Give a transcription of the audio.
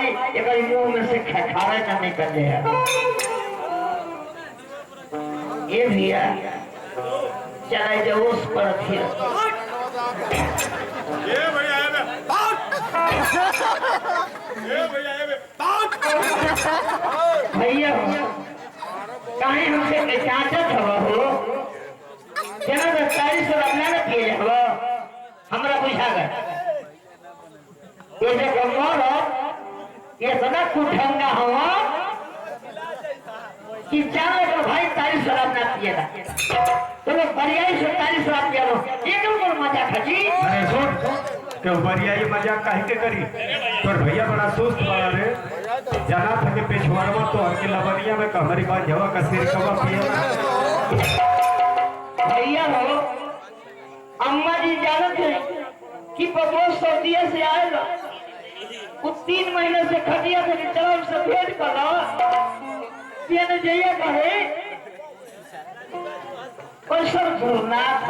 भाई एक मुंह में से खावे ना निकल जाए। ये भैया चला जाओ उस पर फिर ये भैया है भैया कहीं हमसे इजाजत हो जना तो 40 अपना न किए हो हमरा बुझा गए ये जो कमर ये सदा कुठंगा हुआ कि जाने को भाई 40 अपना किए ना तो लोग बढ़िया ही 40 अपना किया लो एकदम को मजा खजी अरे सुन तो बढ़िया ये मजाक काहे के करी तोर भैया बड़ा सुस्त बड़ा रे जाना था कि पेशवारवा तो हर लबनिया में हमारी बात जवा का सिर कवा पिए भैया हो अम्मा जी जानत है कि बबुआ सऊदीया से आएगा कुछ 3 महीने से खटिया से चलो से भेंट कर लो ये न जइया कहे पर सर भूलना